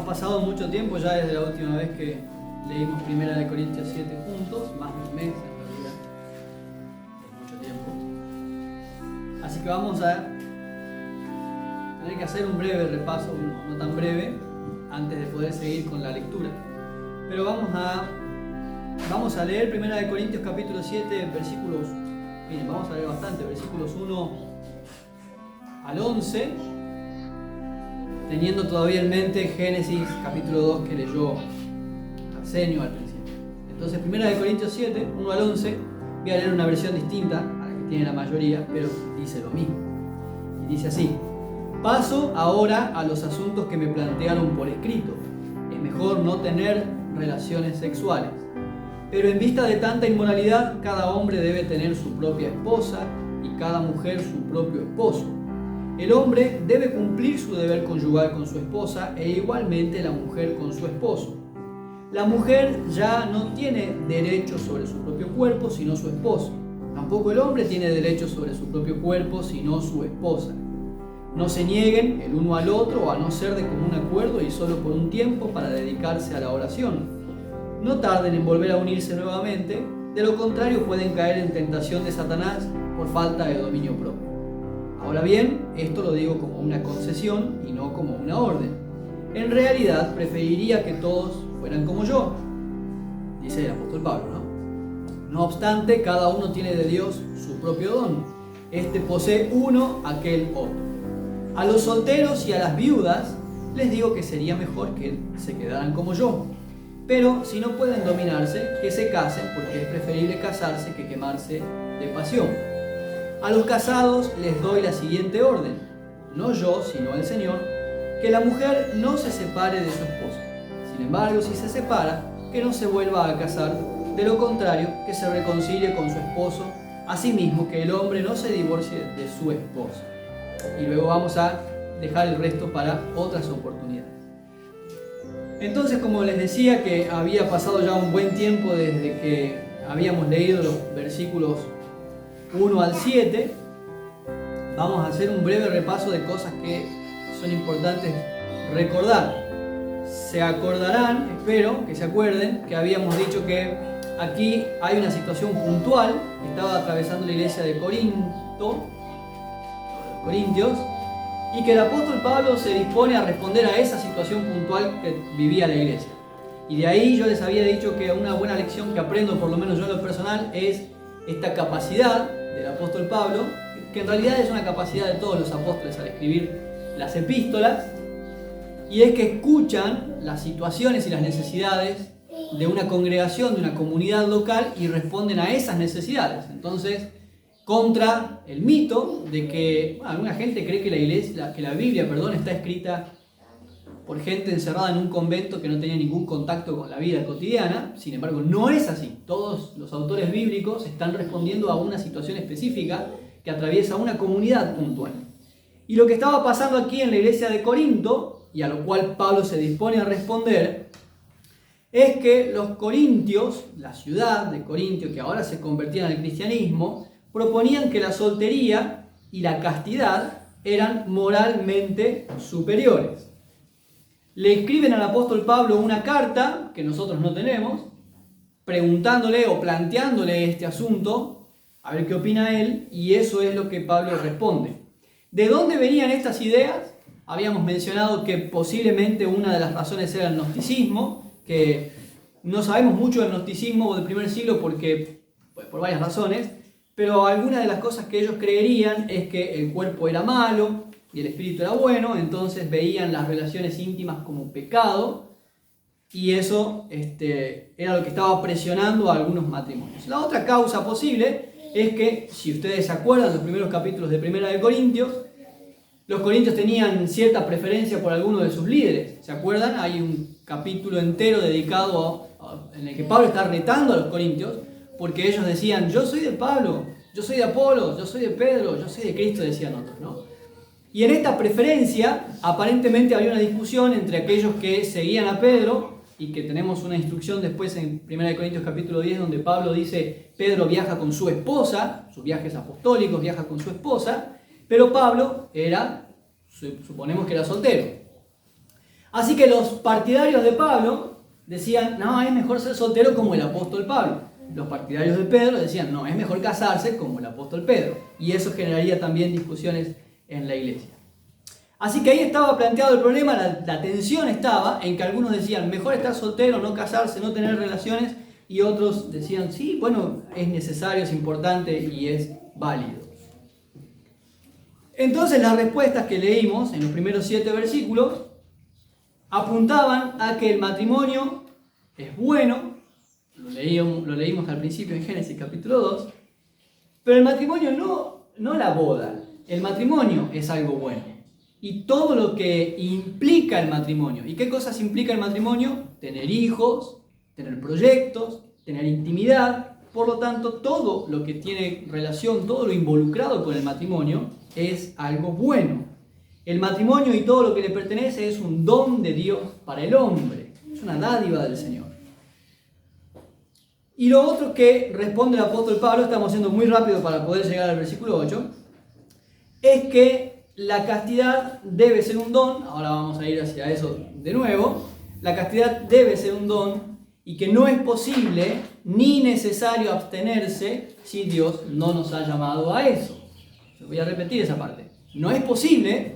Ha pasado mucho tiempo ya desde la última vez que leímos 1 Corintios 7 juntos, más de un mes en realidad, es mucho tiempo. Así que vamos a tener que hacer un breve repaso, no tan breve, antes de poder seguir con la lectura. Pero vamos a leer 1 Corintios capítulo 7, versículos, miren, vamos a leer bastante, versículos 1 al 11, teniendo todavía en mente Génesis capítulo 2 que leyó Arsenio al principio. Entonces 1 Corintios 7, 1 al 11, voy a leer una versión distinta a la que tiene la mayoría, pero dice lo mismo. Y dice así: paso ahora a los asuntos que me plantearon por escrito. Es mejor no tener relaciones sexuales. Pero en vista de tanta inmoralidad, cada hombre debe tener su propia esposa y cada mujer su propio esposo. El hombre debe cumplir su deber conyugal con su esposa e igualmente la mujer con su esposo. La mujer ya no tiene derecho sobre su propio cuerpo sino su esposo. Tampoco el hombre tiene derecho sobre su propio cuerpo sino su esposa. No se nieguen el uno al otro, a no ser de común acuerdo y solo por un tiempo para dedicarse a la oración. No tarden en volver a unirse nuevamente, de lo contrario pueden caer en tentación de Satanás por falta de dominio propio. Ahora bien, esto lo digo como una concesión y no como una orden. En realidad, preferiría que todos fueran como yo, dice el apóstol Pablo, ¿no? No obstante, cada uno tiene de Dios su propio don. Este posee uno, aquel otro. A los solteros y a las viudas les digo que sería mejor que se quedaran como yo. Pero si no pueden dominarse, que se casen, porque es preferible casarse que quemarse de pasión. A los casados les doy la siguiente orden, no yo, sino el Señor, que la mujer no se separe de su esposo. Sin embargo, si se separa, que no se vuelva a casar, de lo contrario, que se reconcilie con su esposo, asimismo que el hombre no se divorcie de su esposa. Y luego vamos a dejar el resto para otras oportunidades. Entonces, como les decía que había pasado ya un buen tiempo desde que habíamos leído los versículos 1 al 7, vamos a hacer un breve repaso de cosas que son importantes recordar. Se acordarán, espero que se acuerden, que habíamos dicho que aquí hay una situación puntual que estaba atravesando la iglesia de Corintios, y que el apóstol Pablo se dispone a responder a esa situación puntual que vivía la iglesia. Y de ahí yo les había dicho que una buena lección que aprendo, por lo menos yo en lo personal, es esta capacidad del apóstol Pablo, que en realidad es una capacidad de todos los apóstoles al escribir las epístolas, y es que escuchan las situaciones y las necesidades de una congregación, de una comunidad local, y responden a esas necesidades. Entonces, contra el mito de que alguna gente cree que la Biblia está escrita por gente encerrada en un convento que no tenía ningún contacto con la vida cotidiana. Sin embargo, no es así. Todos los autores bíblicos están respondiendo a una situación específica que atraviesa una comunidad puntual. Y lo que estaba pasando aquí en la iglesia de Corinto, y a lo cual Pablo se dispone a responder, es que los corintios, la ciudad de Corintio, que ahora se convertían al cristianismo, proponían que la soltería y la castidad eran moralmente superiores. Le escriben al apóstol Pablo una carta que nosotros no tenemos, preguntándole o planteándole este asunto, a ver qué opina él, y eso es lo que Pablo responde. ¿De dónde venían estas ideas? Habíamos mencionado que posiblemente una de las razones era el gnosticismo, que no sabemos mucho del gnosticismo del primer siglo por varias razones, pero algunas de las cosas que ellos creerían es que el cuerpo era malo y el espíritu era bueno, entonces veían las relaciones íntimas como pecado, y eso era lo que estaba presionando a algunos matrimonios. La otra causa posible es que, si ustedes se acuerdan, los primeros capítulos de 1 Corintios, los corintios tenían cierta preferencia por alguno de sus líderes. ¿Se acuerdan? Hay un capítulo entero dedicado en el que Pablo está retando a los corintios, porque ellos decían, yo soy de Pablo, yo soy de Apolo, yo soy de Pedro, yo soy de Cristo, decían otros, ¿no? Y en esta preferencia, aparentemente había una discusión entre aquellos que seguían a Pedro, y que tenemos una instrucción después en 1 Corintios capítulo 10, donde Pablo dice, Pedro viaja con su esposa, sus viajes apostólicos, viaja con su esposa, pero Pablo suponemos que era soltero. Así que los partidarios de Pablo decían, no, es mejor ser soltero como el apóstol Pablo. Los partidarios de Pedro decían, no, es mejor casarse como el apóstol Pedro. Y eso generaría también discusiones en la iglesia. Así que ahí estaba planteado el problema, la tensión estaba en que algunos decían, mejor estar soltero, no casarse, no tener relaciones, y otros decían, sí, bueno, es necesario, es importante y es válido. Entonces las respuestas que leímos en los primeros 7 versículos apuntaban a que el matrimonio es bueno, lo leímos al principio en Génesis capítulo 2, pero el matrimonio no la boda, el matrimonio es algo bueno. Y todo lo que implica el matrimonio. ¿Y qué cosas implica el matrimonio? Tener hijos, tener proyectos, tener intimidad. Por lo tanto, todo lo que tiene relación, todo lo involucrado con el matrimonio es algo bueno. El matrimonio y todo lo que le pertenece es un don de Dios para el hombre. Es una dádiva del Señor. Y lo otro que responde el apóstol Pablo, estamos yendo muy rápido para poder llegar al versículo 8, es que la castidad debe ser un don. Ahora vamos a ir hacia eso de nuevo. La castidad debe ser un don y que no es posible ni necesario abstenerse si Dios no nos ha llamado a eso. Yo voy a repetir esa parte. No es posible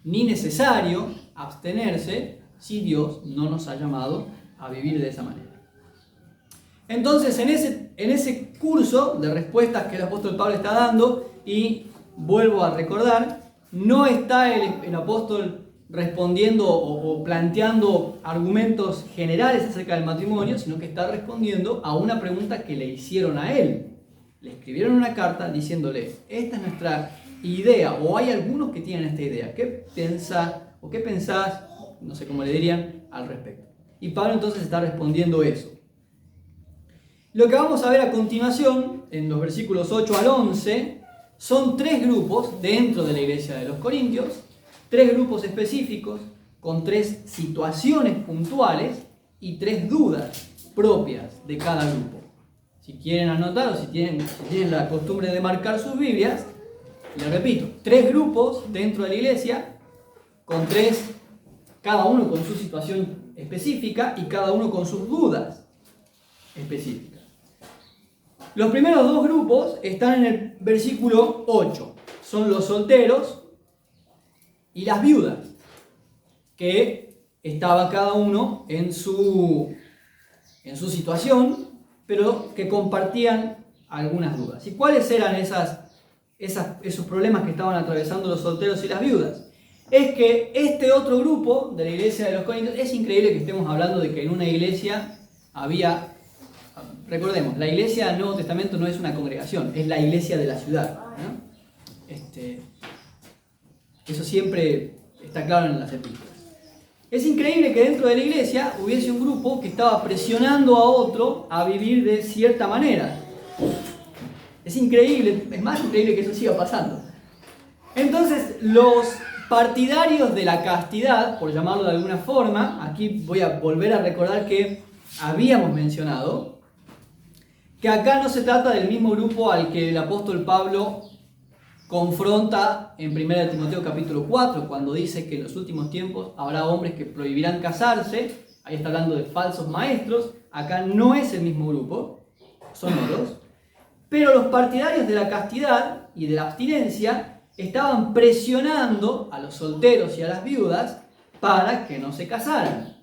ni necesario abstenerse si Dios no nos ha llamado a vivir de esa manera. Entonces, en ese curso de respuestas que el apóstol Pablo está dando, y vuelvo a recordar, no está el apóstol respondiendo o planteando argumentos generales acerca del matrimonio, sino que está respondiendo a una pregunta que le hicieron a él. Le escribieron una carta diciéndole, esta es nuestra idea, o hay algunos que tienen esta idea. ¿Qué pensás, o qué pensás, no sé cómo le dirían, al respecto? Y Pablo entonces está respondiendo eso. Lo que vamos a ver a continuación, en los versículos 8 al 11, son 3 grupos dentro de la iglesia de los Corintios, 3 grupos específicos, con 3 situaciones puntuales y 3 dudas propias de cada grupo. Si quieren anotar o si tienen la costumbre de marcar sus Biblias, les repito, 3 grupos dentro de la iglesia, con 3, cada uno con su situación específica y cada uno con sus dudas específicas. Los primeros 2 grupos están en el versículo 8. Son los solteros y las viudas, que estaba cada uno en su situación, pero que compartían algunas dudas. ¿Y cuáles eran esos problemas que estaban atravesando los solteros y las viudas? Es que este otro grupo de la iglesia de los Corintios, es increíble que estemos hablando de que en una iglesia había... Recordemos, la iglesia del Nuevo Testamento no es una congregación, es la iglesia de la ciudad, ¿no? Eso siempre está claro en las epístolas. Es increíble que dentro de la iglesia hubiese un grupo que estaba presionando a otro a vivir de cierta manera. Es increíble, es más increíble que eso siga pasando. Entonces, los partidarios de la castidad, por llamarlo de alguna forma, aquí voy a volver a recordar que habíamos mencionado que acá no se trata del mismo grupo al que el apóstol Pablo confronta en 1 Timoteo capítulo 4, cuando dice que en los últimos tiempos habrá hombres que prohibirán casarse. Ahí está hablando de falsos maestros. Acá no es el mismo grupo, son otros. Pero los partidarios de la castidad y de la abstinencia estaban presionando a los solteros y a las viudas para que no se casaran.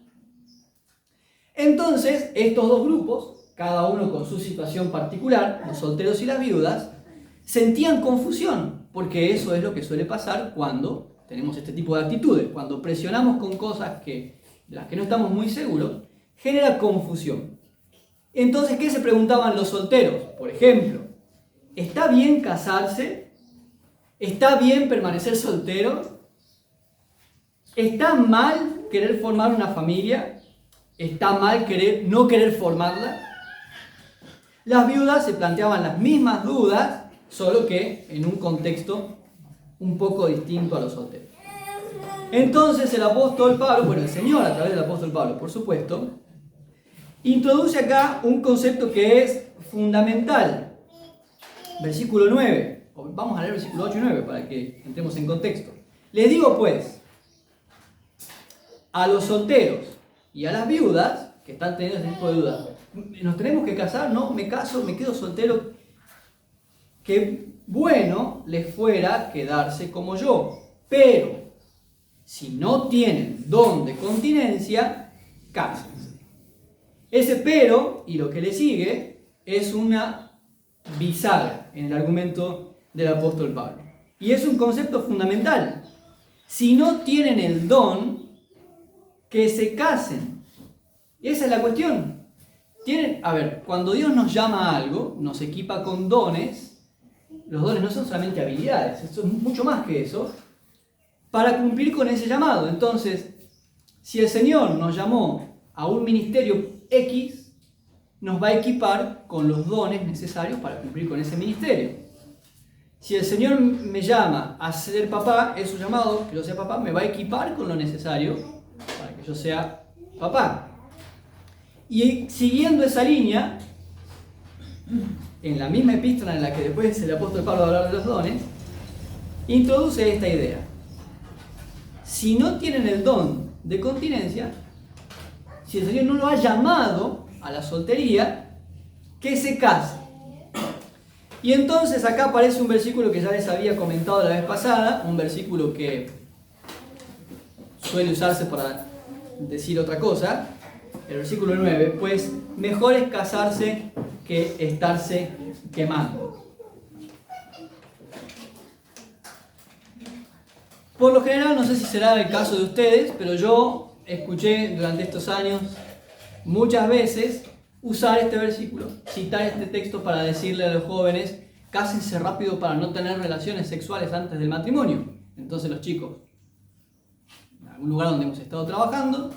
Entonces, estos 2 grupos, cada uno con su situación particular, los solteros y las viudas, sentían confusión, porque eso es lo que suele pasar cuando tenemos este tipo de actitudes. Cuando presionamos con cosas de las que no estamos muy seguros, genera confusión. Entonces, ¿qué se preguntaban los solteros? Por ejemplo, ¿está bien casarse? ¿Está bien permanecer soltero? ¿Está mal querer formar una familia? ¿Está mal no querer formarla? Las viudas se planteaban las mismas dudas, solo que en un contexto un poco distinto a los solteros. Entonces el apóstol Pablo, el Señor a través del apóstol Pablo, por supuesto, introduce acá un concepto que es fundamental. Versículo 9. Vamos a leer versículo 8 y 9 para que entremos en contexto. Les digo pues, a los solteros y a las viudas que están teniendo este tipo de dudas. ¿Nos tenemos que casar? No, me caso, me quedo soltero. Qué bueno les fuera quedarse como yo. Pero, si no tienen don de continencia, cásense. Ese pero, y lo que le sigue, es una bisagra en el argumento del apóstol Pablo. Y es un concepto fundamental. Si no tienen el don, que se casen. Esa es la cuestión. Cuando Dios nos llama a algo, nos equipa con dones. Los dones no son solamente habilidades, esto es mucho más que eso, para cumplir con ese llamado. Entonces, si el Señor nos llamó a un ministerio X, nos va a equipar con los dones necesarios para cumplir con ese ministerio. Si el Señor me llama a ser papá, es su llamado, que yo sea papá, me va a equipar con lo necesario para que yo sea papá. Y siguiendo esa línea, en la misma epístola en la que después el apóstol Pablo va a hablar de los dones, introduce esta idea. Si no tienen el don de continencia, si el Señor no lo ha llamado a la soltería, que se case. Y entonces acá aparece un versículo que ya les había comentado la vez pasada, un versículo que suele usarse para decir otra cosa, el versículo 9, pues mejor es casarse que estarse quemando. Por lo general, no sé si será el caso de ustedes, pero yo escuché durante estos años muchas veces usar este versículo, citar este texto para decirle a los jóvenes, cásense rápido para no tener relaciones sexuales antes del matrimonio. Entonces los chicos, en algún lugar donde hemos estado trabajando,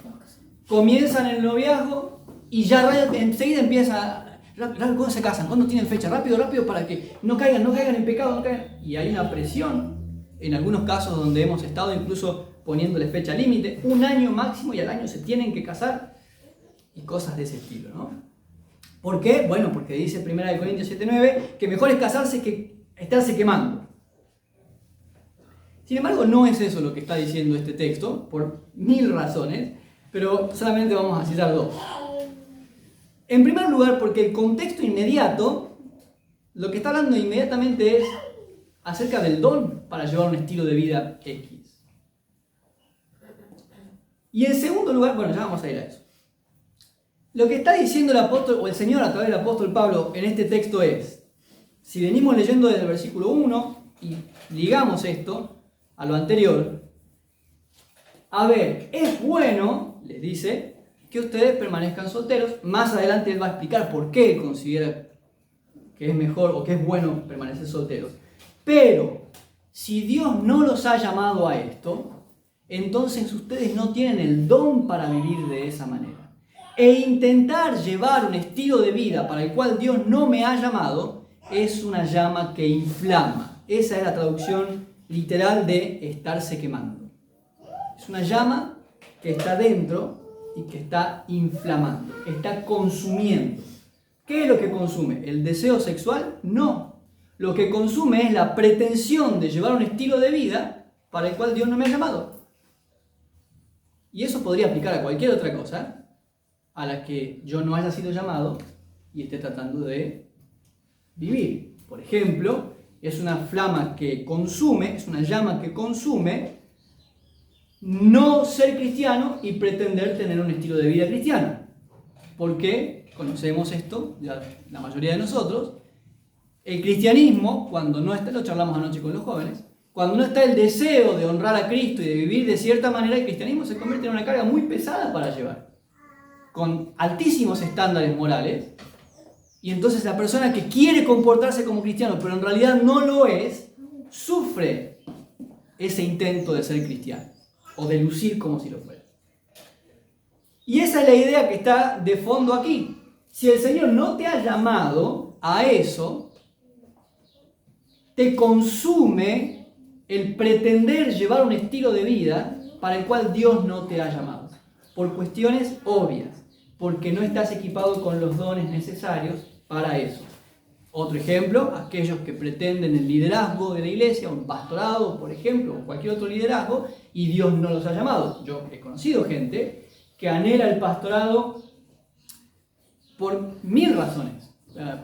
comienzan el noviazgo y ya enseguida empieza, ¿cuándo se casan? ¿Cuándo tienen fecha? Rápido, rápido, para que no caigan en pecado, no caigan. Y hay una presión, en algunos casos donde hemos estado incluso poniéndole fecha límite, 1 año máximo y al año se tienen que casar, y cosas de ese estilo, ¿no? ¿Por qué? Bueno, porque dice 1 Corintios 7:9 que mejor es casarse que estarse quemando. Sin embargo, no es eso lo que está diciendo este texto, por 1000 razones, pero solamente vamos a citar 2. En primer lugar, porque el contexto inmediato, lo que está hablando inmediatamente es acerca del don para llevar un estilo de vida X. Y en segundo lugar, bueno, ya vamos a ir a eso. Lo que está diciendo el apóstol, o el Señor a través del apóstol Pablo en este texto es, si venimos leyendo desde el versículo 1 y ligamos esto a lo anterior, es bueno, les dice, que ustedes permanezcan solteros. Más adelante él va a explicar por qué él considera que es mejor o que es bueno permanecer solteros. Pero, si Dios no los ha llamado a esto, entonces ustedes no tienen el don para vivir de esa manera. E intentar llevar un estilo de vida para el cual Dios no me ha llamado es una llama que inflama. Esa es la traducción literal de estarse quemando. Es una llama que está dentro y que está inflamando, está consumiendo. ¿Qué es lo que consume? ¿El deseo sexual? No. Lo que consume es la pretensión de llevar un estilo de vida para el cual Dios no me ha llamado. Y eso podría aplicar a cualquier otra cosa a la que yo no haya sido llamado y esté tratando de vivir. Por ejemplo, es una flama que consume, es una llama que consume no ser cristiano y pretender tener un estilo de vida cristiano. Porque conocemos esto, ya la mayoría de nosotros, el cristianismo, cuando no está, lo charlamos anoche con los jóvenes, cuando no está el deseo de honrar a Cristo y de vivir de cierta manera, el cristianismo se convierte en una carga muy pesada para llevar, con altísimos estándares morales, y entonces la persona que quiere comportarse como cristiano, pero en realidad no lo es, sufre ese intento de ser cristiano, o de lucir como si lo fuera. Y esa es la idea que está de fondo aquí. Si el Señor no te ha llamado a eso, te consume el pretender llevar un estilo de vida para el cual Dios no te ha llamado, por cuestiones obvias, porque no estás equipado con los dones necesarios para eso. Otro ejemplo, aquellos que pretenden el liderazgo de la iglesia, un pastorado, por ejemplo, o cualquier otro liderazgo, y Dios no los ha llamado. Yo he conocido gente que anhela el pastorado por 1000 razones.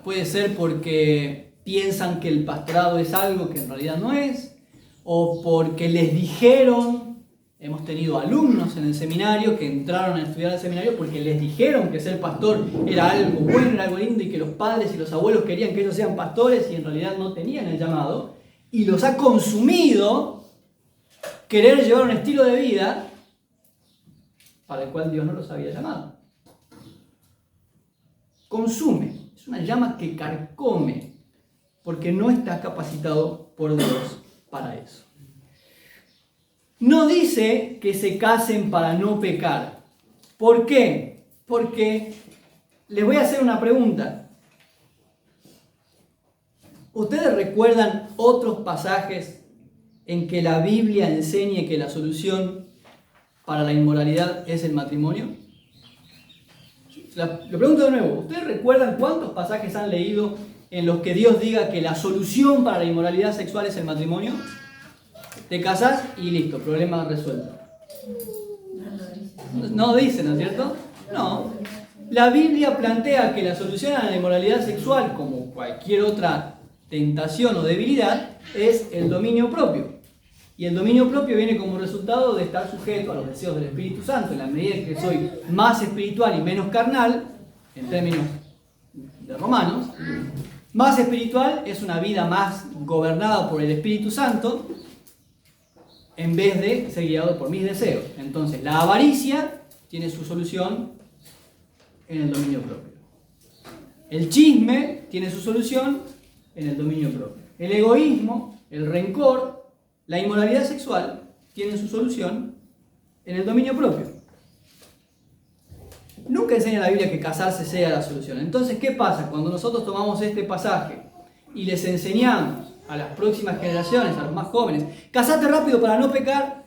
Puede ser porque piensan que el pastorado es algo que en realidad no es, o porque les dijeron, hemos tenido alumnos en el seminario que entraron a estudiar al seminario porque les dijeron que ser pastor era algo bueno, era algo lindo y que los padres y los abuelos querían que ellos sean pastores y en realidad no tenían el llamado, y los ha consumido querer llevar un estilo de vida para el cual Dios no los había llamado. Consume, es una llama que carcome, porque no está capacitado por Dios para eso. No dice que se casen para no pecar. ¿Por qué? Porque les voy a hacer una pregunta. ¿Ustedes recuerdan otros pasajes en que la Biblia enseñe que la solución para la inmoralidad es el matrimonio? Lo pregunto de nuevo. ¿Ustedes recuerdan cuántos pasajes han leído en los que Dios diga que la solución para la inmoralidad sexual es el matrimonio? Te casas y listo, problema resuelto. No dice, ¿no es cierto? No. La Biblia plantea que la solución a la inmoralidad sexual, como cualquier otra tentación o debilidad, es el dominio propio. Y el dominio propio viene como resultado de estar sujeto a los deseos del Espíritu Santo. En la medida en que soy más espiritual y menos carnal, en términos de Romanos, más espiritual es una vida más gobernada por el Espíritu Santo, en vez de ser guiado por mis deseos. Entonces, la avaricia tiene su solución en el dominio propio. El chisme tiene su solución en el dominio propio. El egoísmo, el rencor, la inmoralidad sexual tienen su solución en el dominio propio. Nunca enseña la Biblia que casarse sea la solución. Entonces, ¿qué pasa cuando nosotros tomamos este pasaje y les enseñamos a las próximas generaciones, a los más jóvenes, casate rápido para no pecar?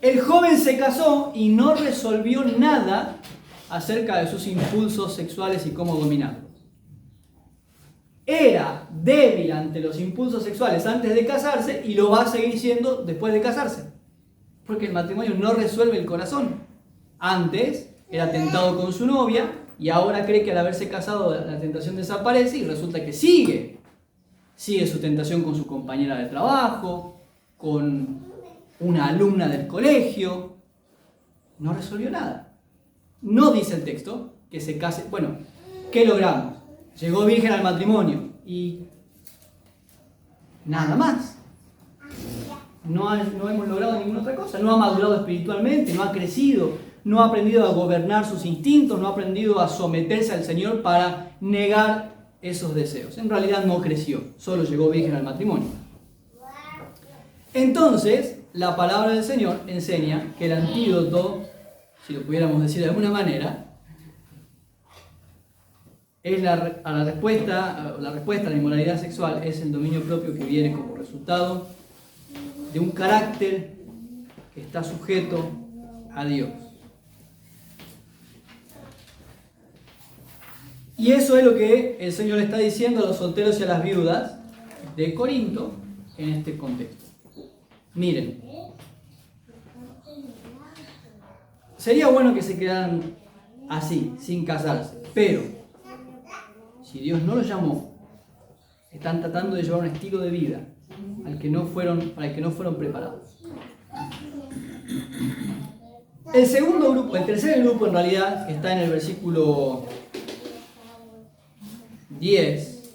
El joven se casó y no resolvió nada acerca de sus impulsos sexuales y cómo dominarlos. Era débil ante los impulsos sexuales antes de casarse y lo va a seguir siendo después de casarse. Porque el matrimonio no resuelve el corazón. Antes era tentado con su novia y ahora cree que al haberse casado la tentación desaparece y resulta que sigue su tentación con su compañera de trabajo, con una alumna del colegio. No resolvió nada. No dice el texto que se case. Bueno, ¿qué logramos? Llegó virgen al matrimonio y nada más. No hemos logrado ninguna otra cosa. No ha madurado espiritualmente, no ha crecido, no ha aprendido a gobernar sus instintos, no ha aprendido a someterse al Señor para negar esos deseos. En realidad no creció, solo llegó virgen al matrimonio. Entonces, la palabra del Señor enseña que el antídoto, si lo pudiéramos decir de alguna manera, es la respuesta a la inmoralidad sexual es el dominio propio que viene como resultado de un carácter que está sujeto a Dios. Y eso es lo que el Señor está diciendo a los solteros y a las viudas de Corinto en este contexto. Miren, sería bueno que se quedaran así, sin casarse, pero si Dios no los llamó, están tratando de llevar un estilo de vida para el que no fueron preparados. El tercer grupo en realidad está en el versículo 10.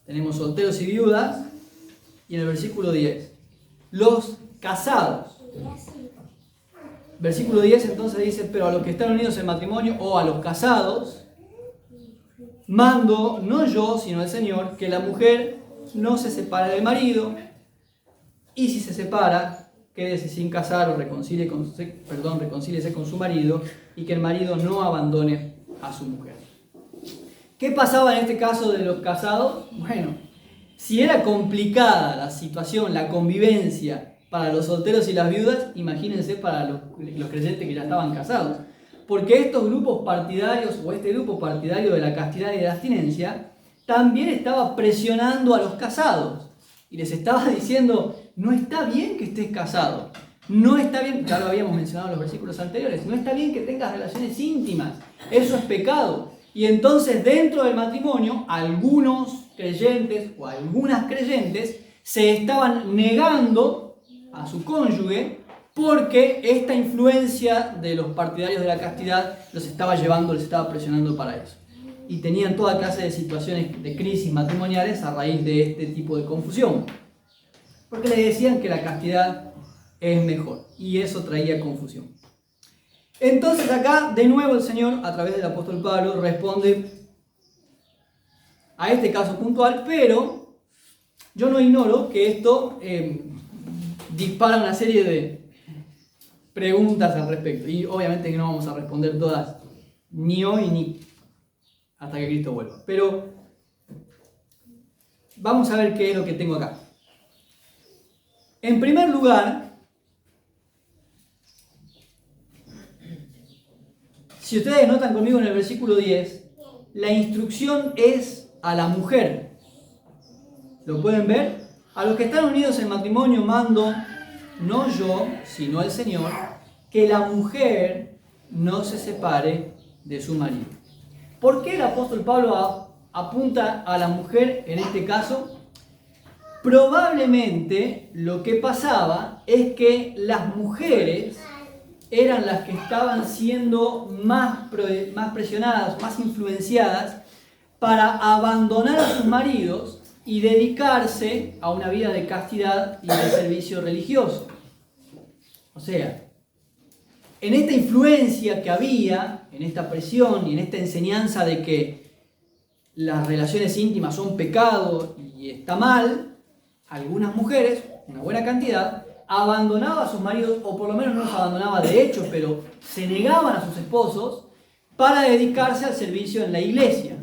Tenemos solteros y viudas, y en el versículo 10, los casados. Versículo 10 entonces dice: pero a los que están unidos en matrimonio o a los casados, mando, no yo, sino el Señor, que la mujer no se separe del marido, y si se separa, quédese sin casar o reconcíliese con su marido, y que el marido no abandone a su mujer. ¿Qué pasaba en este caso de los casados? Bueno, si era complicada la situación, la convivencia para los solteros y las viudas, imagínense para los creyentes que ya estaban casados. Porque estos grupos partidarios, o este grupo partidario de la castidad y de la abstinencia, también estaba presionando a los casados y les estaba diciendo, no está bien que estés casado, no está bien, ya lo habíamos mencionado en los versículos anteriores, no está bien que tengas relaciones íntimas, eso es pecado. Y entonces dentro del matrimonio, algunos creyentes o algunas creyentes se estaban negando a su cónyuge porque esta influencia de los partidarios de la castidad los estaba llevando, les estaba presionando para eso. Y tenían toda clase de situaciones de crisis matrimoniales a raíz de este tipo de confusión. Porque les decían que la castidad es mejor. Y eso traía confusión. Entonces acá, de nuevo, el Señor, a través del apóstol Pablo, responde a este caso puntual, pero yo no ignoro que esto dispara una serie de preguntas al respecto. Y obviamente que no vamos a responder todas, ni hoy ni hasta que Cristo vuelva. Pero vamos a ver qué es lo que tengo acá. En primer lugar, si ustedes notan conmigo en el versículo 10, la instrucción es a la mujer. ¿Lo pueden ver? A los que están unidos en matrimonio mando, no yo, sino el Señor, que la mujer no se separe de su marido. ¿Por qué el apóstol Pablo apunta a la mujer en este caso? Probablemente lo que pasaba es que las mujeres eran las que estaban siendo más presionadas, más influenciadas para abandonar a sus maridos y dedicarse a una vida de castidad y de servicio religioso. O sea, en esta influencia que había, en esta presión y en esta enseñanza de que las relaciones íntimas son pecado y está mal, algunas mujeres, una buena cantidad, abandonaba a sus maridos, o por lo menos no los abandonaba de hecho, pero se negaban a sus esposos para dedicarse al servicio en la iglesia.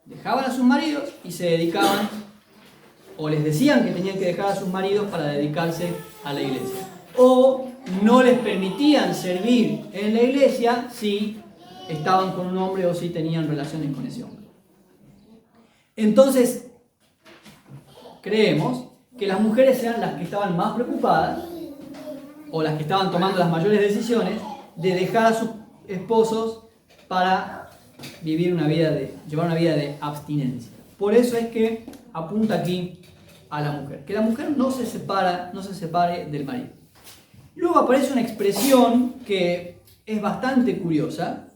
Dejaban a sus maridos y se dedicaban, o les decían que tenían que dejar a sus maridos para dedicarse a la iglesia. O no les permitían servir en la iglesia si estaban con un hombre o si tenían relaciones con ese hombre. Entonces, creemos que las mujeres eran las que estaban más preocupadas o las que estaban tomando las mayores decisiones de dejar a sus esposos para llevar una vida de abstinencia. Por eso es que apunta aquí a la mujer, que la mujer no se separe del marido. Luego aparece una expresión que es bastante curiosa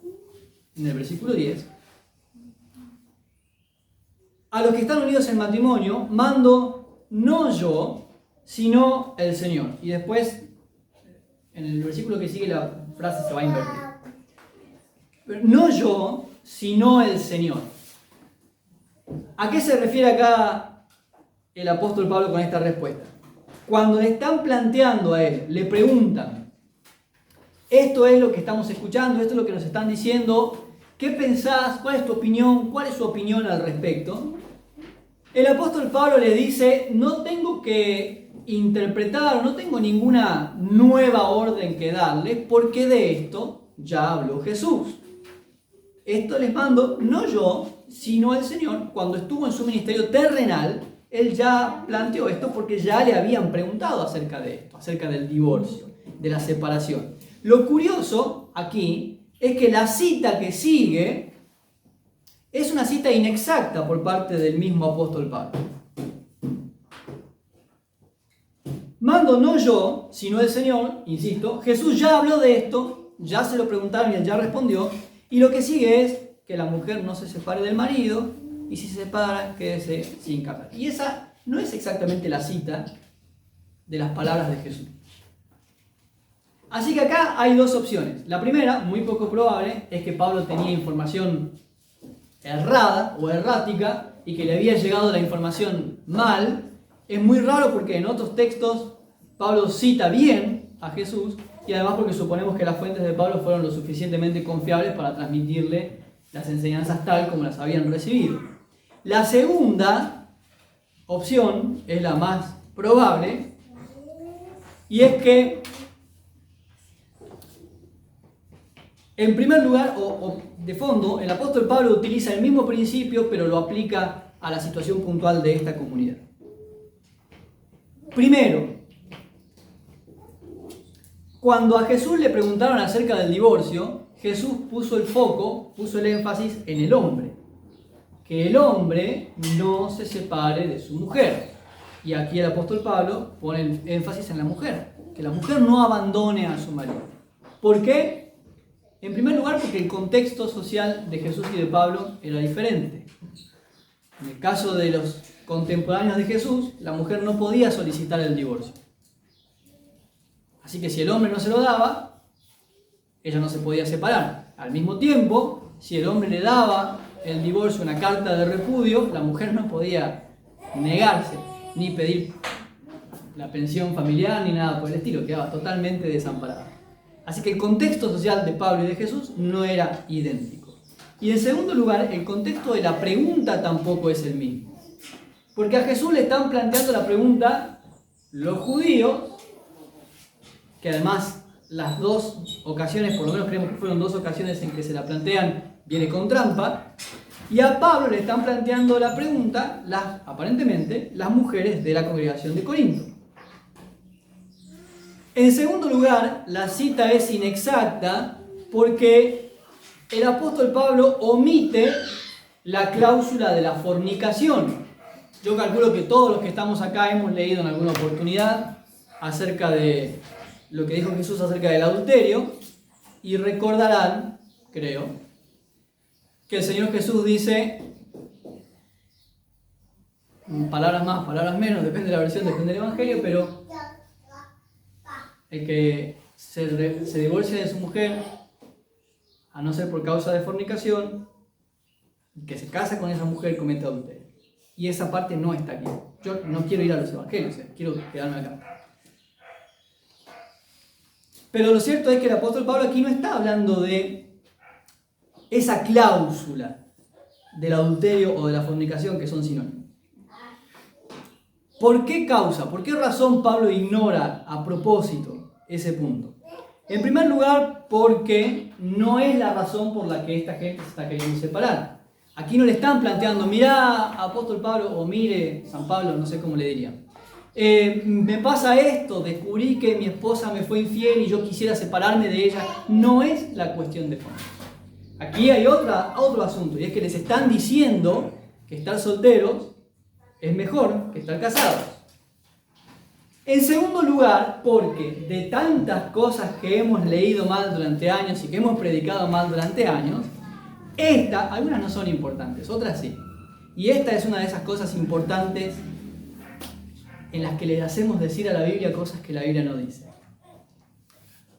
en el versículo 10. A los que están unidos en matrimonio mando no yo, sino el Señor. Y después, en el versículo que sigue, la frase se va a invertir. Pero no yo, sino el Señor. ¿A qué se refiere acá el apóstol Pablo con esta respuesta? Cuando le están planteando a él, le preguntan, esto es lo que estamos escuchando, esto es lo que nos están diciendo, ¿qué pensás? ¿Cuál es tu opinión? ¿Cuál es su opinión al respecto? El apóstol Pablo le dice, no tengo que interpretar, no tengo ninguna nueva orden que darles, porque de esto ya habló Jesús. Esto les mando, no yo, sino el Señor. Cuando estuvo en su ministerio terrenal, él ya planteó esto porque ya le habían preguntado acerca de esto, acerca del divorcio, de la separación. Lo curioso aquí es que la cita que sigue es una cita inexacta por parte del mismo apóstol Pablo. Mando no yo, sino el Señor, insisto, Jesús ya habló de esto, ya se lo preguntaron y él ya respondió, y lo que sigue es que la mujer no se separe del marido, y si se separa, quédese sin casar. Y esa no es exactamente la cita de las palabras de Jesús. Así que acá hay dos opciones. La primera, muy poco probable, es que Pablo tenía información errada o errática y que le había llegado la información mal. Es muy raro porque en otros textos Pablo cita bien a Jesús y además porque suponemos que las fuentes de Pablo fueron lo suficientemente confiables para transmitirle las enseñanzas tal como las habían recibido. La segunda opción es la más probable y es que en primer lugar, o de fondo, el apóstol Pablo utiliza el mismo principio, pero lo aplica a la situación puntual de esta comunidad. Primero, cuando a Jesús le preguntaron acerca del divorcio, Jesús puso el foco, puso el énfasis en el hombre. Que el hombre no se separe de su mujer. Y aquí el apóstol Pablo pone el énfasis en la mujer. Que la mujer no abandone a su marido. ¿Por qué? En primer lugar, porque el contexto social de Jesús y de Pablo era diferente. En el caso de los contemporáneos de Jesús, la mujer no podía solicitar el divorcio. Así que si el hombre no se lo daba, ella no se podía separar. Al mismo tiempo, si el hombre le daba el divorcio, una carta de repudio, la mujer no podía negarse, ni pedir la pensión familiar, ni nada por el estilo, quedaba totalmente desamparada. Así que el contexto social de Pablo y de Jesús no era idéntico. Y en segundo lugar, el contexto de la pregunta tampoco es el mismo. Porque a Jesús le están planteando la pregunta los judíos, que además las dos ocasiones, por lo menos creemos que fueron dos ocasiones en que se la plantean, viene con trampa, y a Pablo le están planteando la pregunta, aparentemente, las mujeres de la congregación de Corinto. En segundo lugar, la cita es inexacta porque el apóstol Pablo omite la cláusula de la fornicación. Yo calculo que todos los que estamos acá hemos leído en alguna oportunidad acerca de lo que dijo Jesús acerca del adulterio, y recordarán, creo, que el Señor Jesús dice, palabras más, palabras menos, depende de la versión, depende del Evangelio, pero el que se divorcia de su mujer, a no ser por causa de fornicación, el que se casa con esa mujer comete adulterio. Y esa parte no está aquí. Yo no quiero ir a los Evangelios, quiero quedarme acá. Pero lo cierto es que el apóstol Pablo aquí no está hablando de esa cláusula del adulterio o de la fornicación que son sinónimos. ¿Por qué causa? ¿Por qué razón Pablo ignora a propósito ese punto? En primer lugar, porque no es la razón por la que esta gente se está queriendo separar. Aquí no le están planteando, mirá, apóstol Pablo, o mire, San Pablo, no sé cómo le dirían. Me pasa esto, descubrí que mi esposa me fue infiel y yo quisiera separarme de ella. No es la cuestión de fondo. Aquí hay otro asunto, y es que les están diciendo que estar solteros es mejor que estar casados. En segundo lugar, porque de tantas cosas que hemos leído mal durante años y que hemos predicado mal durante años, algunas no son importantes, otras sí. Y esta es una de esas cosas importantes en las que le hacemos decir a la Biblia cosas que la Biblia no dice.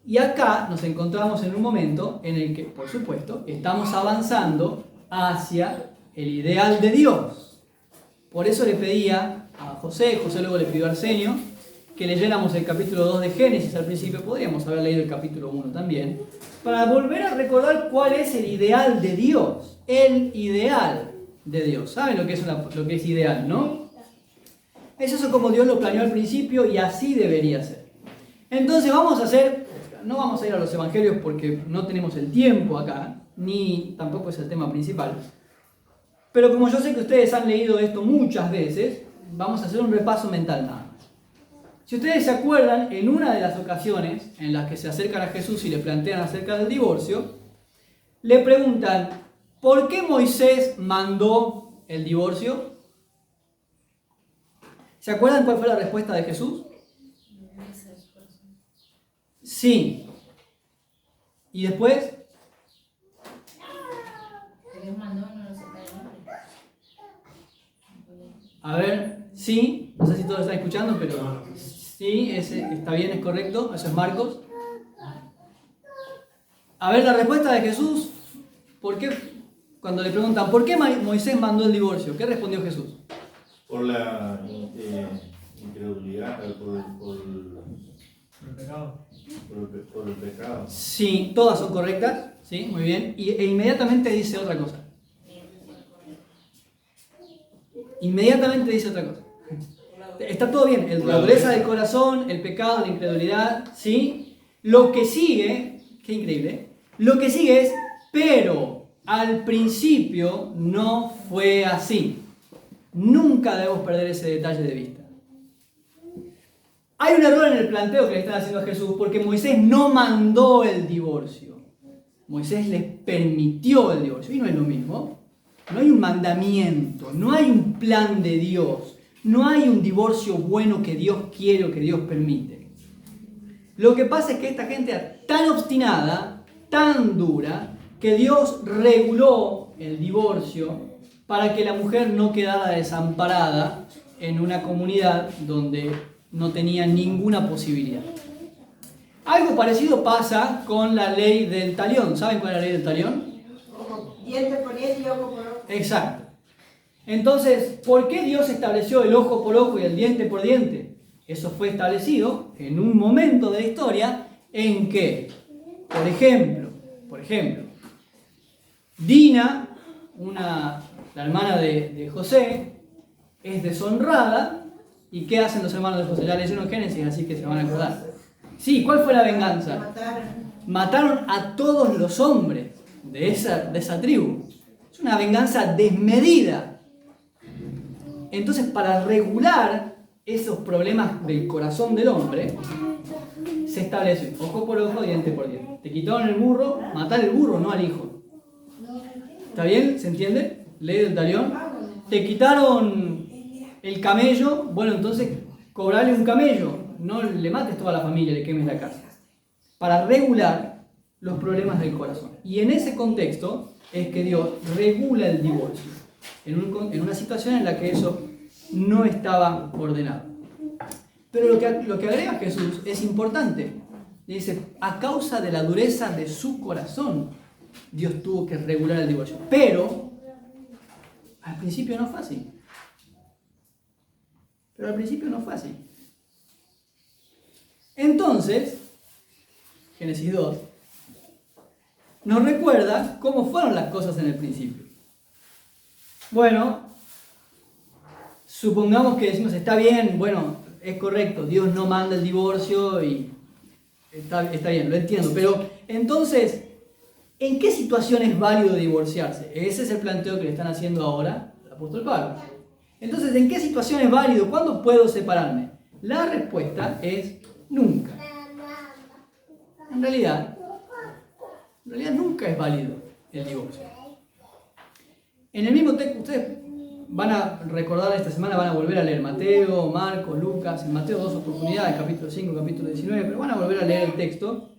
Y acá nos encontramos en un momento en el que, por supuesto, estamos avanzando hacia el ideal de Dios. Por eso le pedía a José luego le pidió a Arsenio, que leyéramos el capítulo 2 de Génesis al principio, podríamos haber leído el capítulo 1 también, para volver a recordar cuál es el ideal de Dios. El ideal de Dios. ¿Saben lo que es ideal, no? Es eso como Dios lo planeó al principio y así debería ser. Entonces no vamos a ir a los evangelios porque no tenemos el tiempo acá, ni tampoco es el tema principal. Pero como yo sé que ustedes han leído esto muchas veces, vamos a hacer un repaso mental nada más. Si ustedes se acuerdan, en una de las ocasiones en las que se acercan a Jesús y le plantean acerca del divorcio, le preguntan, ¿por qué Moisés mandó el divorcio? ¿Se acuerdan cuál fue la respuesta de Jesús? Sí. ¿Y después? Dios mandó, no lo separaron. A ver, sí. No sé si todos están escuchando, pero sí, está bien, es correcto. Eso es Marcos. A ver, la respuesta de Jesús. ¿Por qué? Cuando le preguntan, ¿por qué Moisés mandó el divorcio? ¿Qué respondió Jesús? Por la incredulidad, por el pecado. Por el pecado. Sí, todas son correctas, sí, muy bien. E inmediatamente dice otra cosa. Inmediatamente dice otra cosa. Está todo bien, la dureza del corazón, el pecado, la incredulidad, sí. Lo que sigue, qué increíble, lo que sigue es, pero al principio no fue así. Nunca debemos perder ese detalle de vista. Hay un error en el planteo que le están haciendo a Jesús porque Moisés no mandó el divorcio. Moisés les permitió el divorcio. Y no es lo mismo. No hay un mandamiento, no hay un plan de Dios, no hay un divorcio bueno que Dios quiere o que Dios permite. Lo que pasa es que esta gente era tan obstinada, tan dura, que Dios reguló el divorcio para que la mujer no quedara desamparada en una comunidad donde no tenía ninguna posibilidad. Algo parecido pasa con la ley del talión. ¿Saben cuál es la ley del talión? Diente por diente y ojo por ojo. Exacto. Entonces, ¿por qué Dios estableció el ojo por ojo y el diente por diente? Eso fue establecido en un momento de la historia en que, por ejemplo, Dina, la hermana de José, es deshonrada. ¿Y qué hacen los hermanos de José? Ya leyeron Génesis, así que se van a acordar. Sí, ¿cuál fue la venganza? Mataron a todos los hombres de esa tribu. Es una venganza desmedida. Entonces, para regular esos problemas del corazón del hombre, se establece ojo por ojo, diente por diente. Te quitaron el burro, matar el burro, no al hijo. ¿Está bien? ¿Se entiende? Ley del talión. Te quitaron el camello, bueno, entonces cobrarle un camello. No le mates toda la familia, le quemes la casa. Para regular los problemas del corazón. Y en ese contexto es que Dios regula el divorcio. En una situación en la que eso no estaba ordenado. Pero lo que agrega Jesús es importante. Dice, a causa de la dureza de su corazón, Dios tuvo que regular el divorcio. Pero, al principio no fue así. Entonces, Génesis 2 nos recuerda cómo fueron las cosas en el principio. Bueno, supongamos que decimos, está bien, bueno, es correcto, Dios no manda el divorcio y está bien, lo entiendo, pero entonces, ¿en qué situación es válido divorciarse? Ese es el planteo que le están haciendo ahora al apóstol Pablo. Entonces, ¿en qué situación es válido? ¿Cuándo puedo separarme? La respuesta es nunca. En realidad nunca es válido el divorcio. En el mismo texto, ustedes van a recordar esta semana, van a volver a leer Mateo, Marcos, Lucas, en Mateo 2 oportunidades, capítulo 5, capítulo 19, pero van a volver a leer el texto.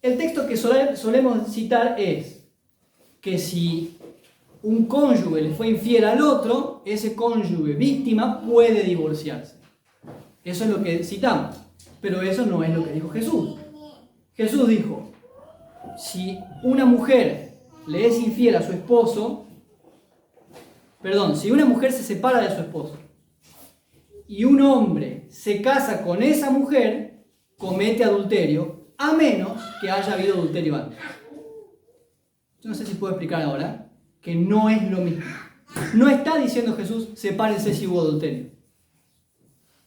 El texto que solemos citar es que si un cónyuge le fue infiel al otro, ese cónyuge víctima puede divorciarse. Eso es lo que citamos, pero eso no es lo que dijo Jesús. Jesús dijo, si una mujer le es infiel a su esposo, si una mujer se separa de su esposo y un hombre se casa con esa mujer, comete adulterio, a menos que haya habido adulterio antes. Yo no sé si puedo explicar ahora que no es lo mismo. No está diciendo Jesús, sepárense si hubo adulterio.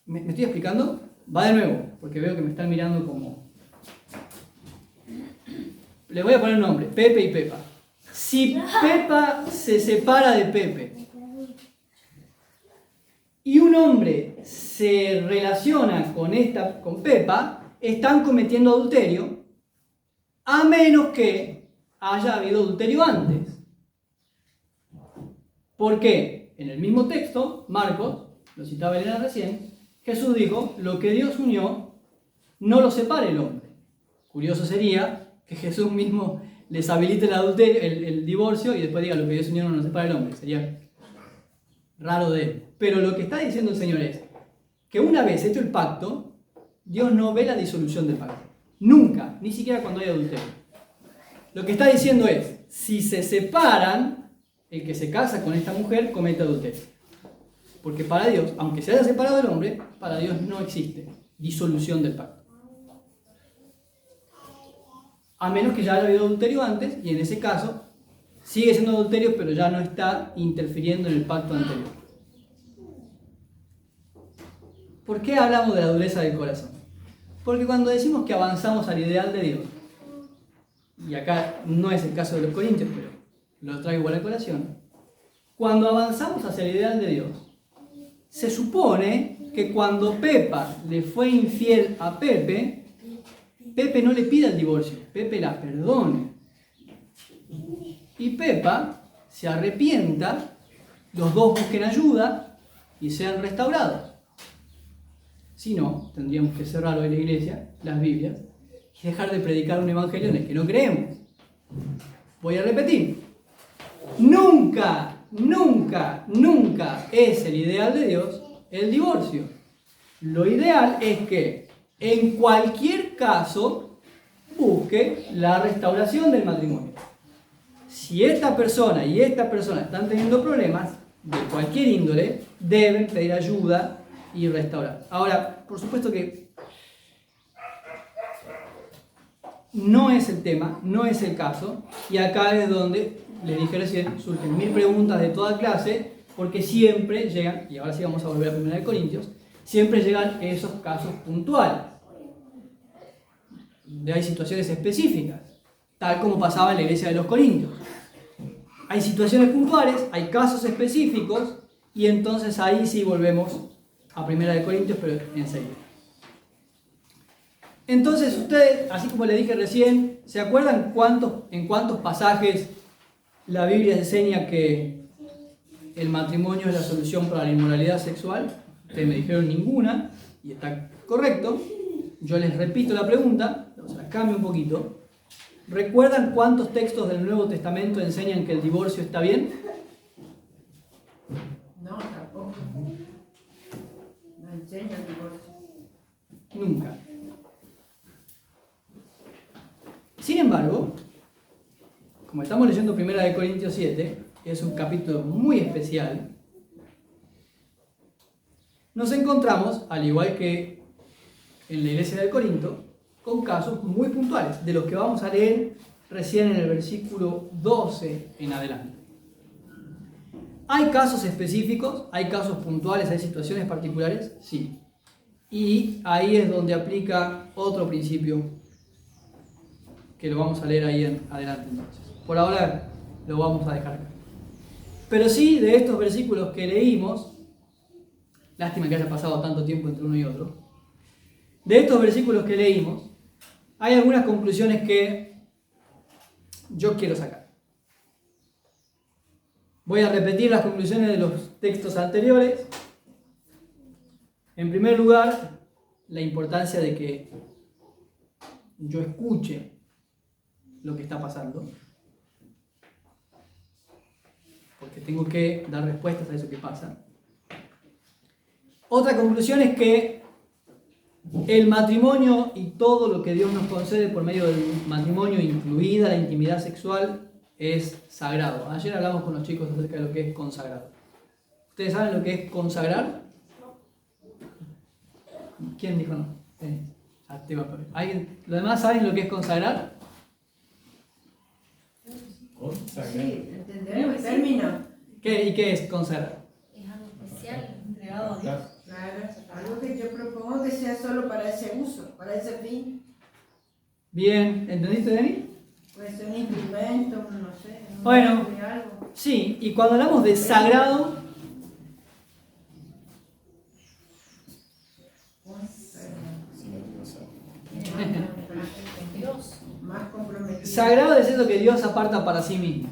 ¿Me estoy explicando? Va de nuevo, porque veo que me están mirando como... Le voy a poner un nombre, Pepe y Pepa. Si Pepa se separa de Pepe y un hombre se relaciona con Pepa, están cometiendo adulterio, a menos que haya habido adulterio antes. ¿Por qué? En el mismo texto, Marcos, lo citaba Elena recién, Jesús dijo, lo que Dios unió, no lo separe el hombre. Curioso sería que Jesús mismo les habilite el divorcio y después diga, lo que Dios unió no lo separe el hombre. Sería raro de él. Pero lo que está diciendo el Señor es que una vez hecho el pacto, Dios no ve la disolución del pacto. Nunca, ni siquiera cuando hay adulterio. Lo que está diciendo es, si se separan, el que se casa con esta mujer comete adulterio. Porque para Dios, aunque se haya separado el hombre, para Dios no existe disolución del pacto. A menos que ya haya habido adulterio antes, y en ese caso sigue siendo adulterio, pero ya no está interfiriendo en el pacto anterior. ¿Por qué hablamos de la dureza del corazón? Porque cuando decimos que avanzamos al ideal de Dios, y acá no es el caso de los corintios, pero lo traigo igual a colación, cuando avanzamos hacia el ideal de Dios, se supone que cuando Pepa le fue infiel a Pepe, Pepe no le pida el divorcio, Pepe la perdone. Y Pepa se arrepienta, los dos busquen ayuda y sean restaurados. Si no, tendríamos que cerrar hoy la iglesia, las Biblias, y dejar de predicar un evangelio en el que no creemos. Voy a repetir. Nunca, nunca, nunca es el ideal de Dios el divorcio. Lo ideal es que en cualquier caso busque la restauración del matrimonio. Si esta persona y esta persona están teniendo problemas de cualquier índole, deben pedir ayuda y restaurar. Ahora, por supuesto que no es el tema, no es el caso, y acá es donde, les dije recién, surgen 1000 preguntas de toda clase, porque siempre llegan, y ahora sí vamos a volver a 1 Corintios, siempre llegan esos casos puntuales. Hay situaciones específicas, tal como pasaba en la iglesia de los Corintios. Hay situaciones puntuales, hay casos específicos, y entonces ahí sí volvemos a 1 Corintios, pero enseguida. Entonces ustedes, así como le dije recién, ¿se acuerdan en cuántos pasajes la Biblia enseña que el matrimonio es la solución para la inmoralidad sexual? Ustedes me dijeron ninguna, y está correcto. Yo les repito la pregunta, o sea, cambio un poquito. ¿Recuerdan cuántos textos del Nuevo Testamento enseñan que el divorcio está bien? No, tampoco. No enseña el divorcio. Nunca. Sin embargo, como estamos leyendo 1 Corintios 7, que es un capítulo muy especial, nos encontramos, al igual que en la iglesia de Corinto, con casos muy puntuales, de los que vamos a leer recién en el versículo 12 en adelante. ¿Hay casos específicos? ¿Hay casos puntuales? ¿Hay situaciones particulares? Sí. Y ahí es donde aplica otro principio que lo vamos a leer ahí en adelante entonces. Por ahora lo vamos a dejar acá. Pero sí, de estos versículos que leímos, lástima que haya pasado tanto tiempo entre uno y otro, de estos versículos que leímos, hay algunas conclusiones que yo quiero sacar. Voy a repetir las conclusiones de los textos anteriores. En primer lugar, la importancia de que yo escuche lo que está pasando, porque tengo que dar respuestas a eso que pasa. Otra conclusión es que el matrimonio y todo lo que Dios nos concede por medio del matrimonio, incluida la intimidad sexual, es sagrado. Ayer hablamos con los chicos acerca de lo que es consagrado. ¿Ustedes saben lo que es consagrar? ¿Quién dijo no? ¿Alguien? ¿Los demás saben lo que es consagrar? Sí, entendemos el término. ¿Y qué es consagrar? Es algo especial, entregado a Dios. Claro, algo que yo propongo que sea solo para ese uso, para ese fin. Bien, ¿entendiste, Denis? Puede ser un instrumento, no sé. Bueno, Algo. sí, y cuando hablamos de sagrado, Dios. Más comprometido. sagrado es eso que Dios aparta para sí mismo.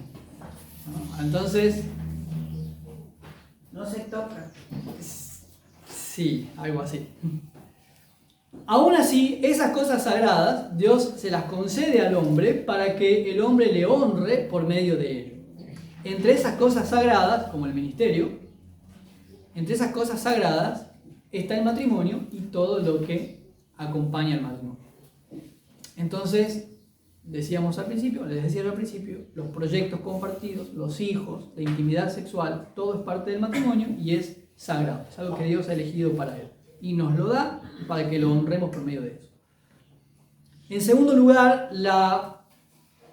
¿No? Entonces, No se toca. sí, algo así. Aún así, esas cosas sagradas, Dios se las concede al hombre para que el hombre le honre por medio de ello. Entre esas cosas sagradas, como el ministerio, entre esas cosas sagradas está el matrimonio y todo lo que acompaña al matrimonio. Entonces, les decía al principio, los proyectos compartidos, los hijos, la intimidad sexual, todo es parte del matrimonio y es sagrado. Es algo que Dios ha elegido para él. Y nos lo da para que lo honremos por medio de eso. En segundo lugar, la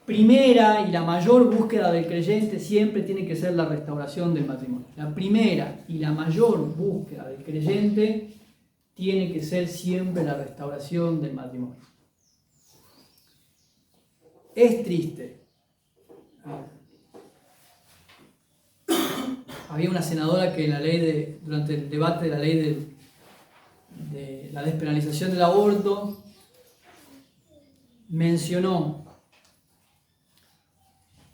primera y la mayor búsqueda del creyente siempre tiene que ser la restauración del matrimonio. La primera y la mayor búsqueda del creyente tiene que ser siempre la restauración del matrimonio. Es triste había una senadora que durante el debate de la ley de la despenalización del aborto mencionó: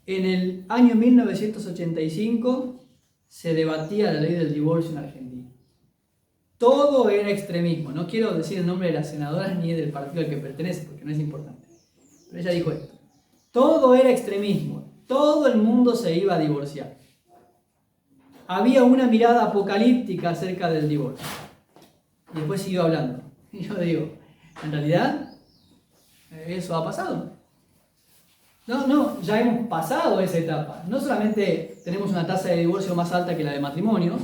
en el año 1985 se debatía la ley del divorcio en Argentina. Todo era extremismo. No quiero decir el nombre de la senadora ni del partido al que pertenece, porque no es importante. Pero ella dijo esto: todo era extremismo. Todo el mundo se iba a divorciar. Había una mirada apocalíptica acerca del divorcio. Y después siguió hablando. Y yo digo, en realidad, eso ha pasado. No, ya hemos pasado esa etapa. No solamente tenemos una tasa de divorcio más alta que la de matrimonios,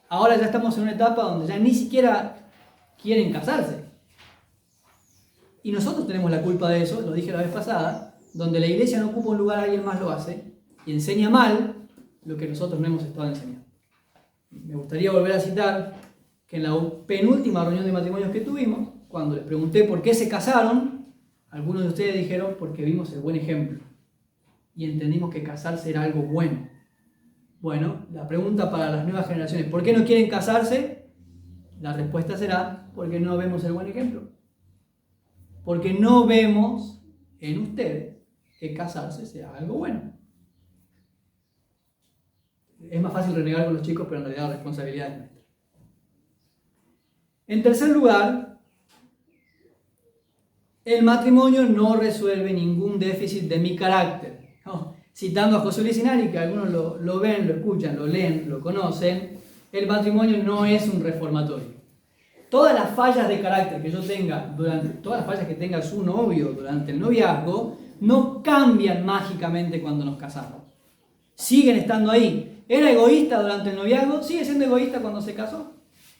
ahora ya estamos en una etapa donde ya ni siquiera quieren casarse. Y nosotros tenemos la culpa de eso, lo dije la vez pasada, donde la iglesia no ocupa un lugar, alguien más lo hace y enseña mal lo que nosotros no hemos estado enseñando. Me gustaría volver a citar que en la penúltima reunión de matrimonios que tuvimos, cuando les pregunté por qué se casaron, algunos de ustedes dijeron: porque vimos el buen ejemplo y entendimos que casarse era algo bueno. Bueno, la pregunta para las nuevas generaciones: ¿por qué no quieren casarse? La respuesta será: porque no vemos el buen ejemplo. Porque no vemos en ustedes que casarse sea algo bueno. Es más fácil renegar con los chicos, pero en realidad la responsabilidad es nuestra. En tercer lugar, el matrimonio no resuelve ningún déficit de mi carácter. Citando a José Luis Inari, que algunos lo ven, lo escuchan, lo leen, lo conocen, el matrimonio no es un reformatorio. Todas las fallas de carácter que yo tenga, todas las fallas que tenga su novio durante el noviazgo, no cambian mágicamente cuando nos casamos. Siguen estando ahí. ¿Era egoísta durante el noviazgo? Sigue siendo egoísta cuando se casó.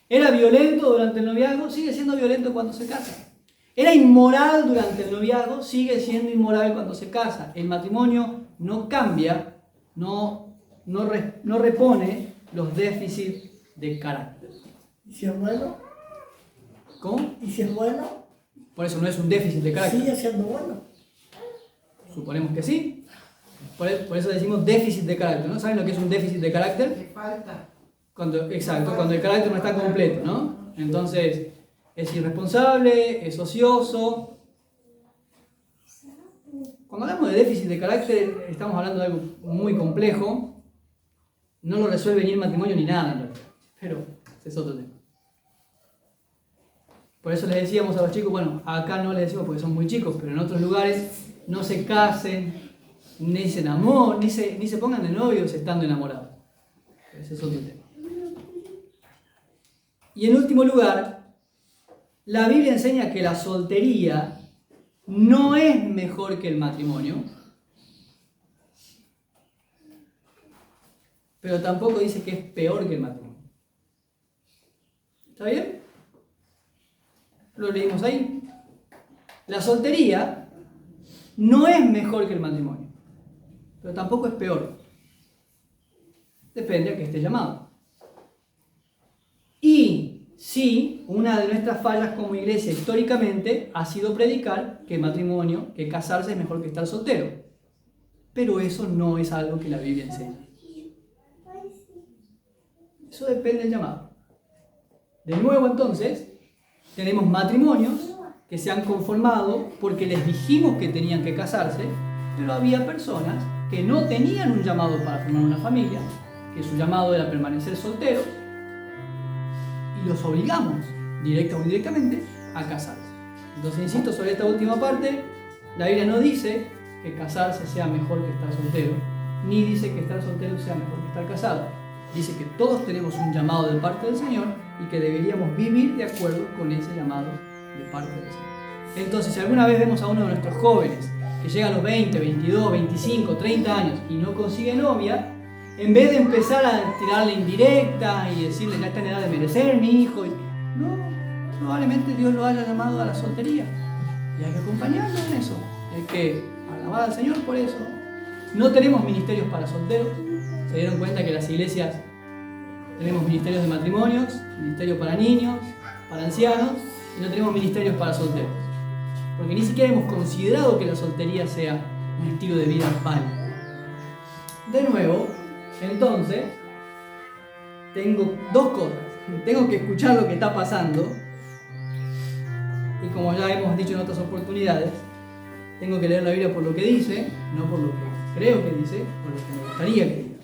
¿Era violento durante el noviazgo? Sigue siendo violento cuando se casa. ¿Era inmoral durante el noviazgo? Sigue siendo inmoral cuando se casa. El matrimonio no cambia, no repone los déficits de carácter. ¿Y si es bueno? ¿Cómo? ¿Y si es bueno? Por eso no es un déficit de carácter. Sigue siendo bueno. Suponemos que sí. Por eso decimos déficit de carácter, ¿no? ¿Saben lo que es un déficit de carácter? Le falta. Cuando el carácter no está completo, ¿no? Entonces, es irresponsable, es ocioso. Cuando hablamos de déficit de carácter, estamos hablando de algo muy complejo. No lo resuelve ni el matrimonio ni nada, en realidad. Pero ese es otro tema. Por eso les decíamos a los chicos, bueno, acá no les decimos porque son muy chicos, pero en otros lugares no se casen, ni se enamoren, ni se pongan de novios estando enamorados. Ese es otro tema. Y en último lugar, la Biblia enseña que la soltería no es mejor que el matrimonio, pero tampoco dice que es peor que el matrimonio. ¿Está bien? Lo leímos ahí. La soltería no es mejor que el matrimonio, pero tampoco es peor. Depende a qué esté llamado. Y sí, una de nuestras fallas como iglesia históricamente ha sido predicar que matrimonio, que casarse es mejor que estar soltero. Pero eso no es algo que la Biblia enseña. Eso depende del llamado. De nuevo, entonces, tenemos matrimonios que se han conformado porque les dijimos que tenían que casarse, pero había personas que no tenían un llamado para formar una familia, que su llamado era permanecer solteros, y los obligamos, directa o indirectamente, a casarse. Entonces, insisto sobre esta última parte, la Biblia no dice que casarse sea mejor que estar soltero, ni dice que estar soltero sea mejor que estar casado. Dice que todos tenemos un llamado de parte del Señor y que deberíamos vivir de acuerdo con ese llamado de parte del Señor. Entonces, si alguna vez vemos a uno de nuestros jóvenes que llega a los 20, 22, 25, 30 años y no consigue novia, en vez de empezar a tirarle indirecta y decirle ya está en edad de merecer mi hijo, no, probablemente Dios lo haya llamado a la soltería y hay que acompañarlo en eso, hay que alabar al Señor por eso. No tenemos ministerios para solteros. Se dieron cuenta que las iglesias tenemos ministerios de matrimonios, ministerio para niños, para ancianos, y no tenemos ministerios para solteros. Porque ni siquiera hemos considerado que la soltería sea un estilo de vida válido. De nuevo, entonces, tengo dos cosas. Tengo que escuchar lo que está pasando y, como ya hemos dicho en otras oportunidades, tengo que leer la Biblia por lo que dice, no por lo que creo que dice, por lo que me gustaría que diga.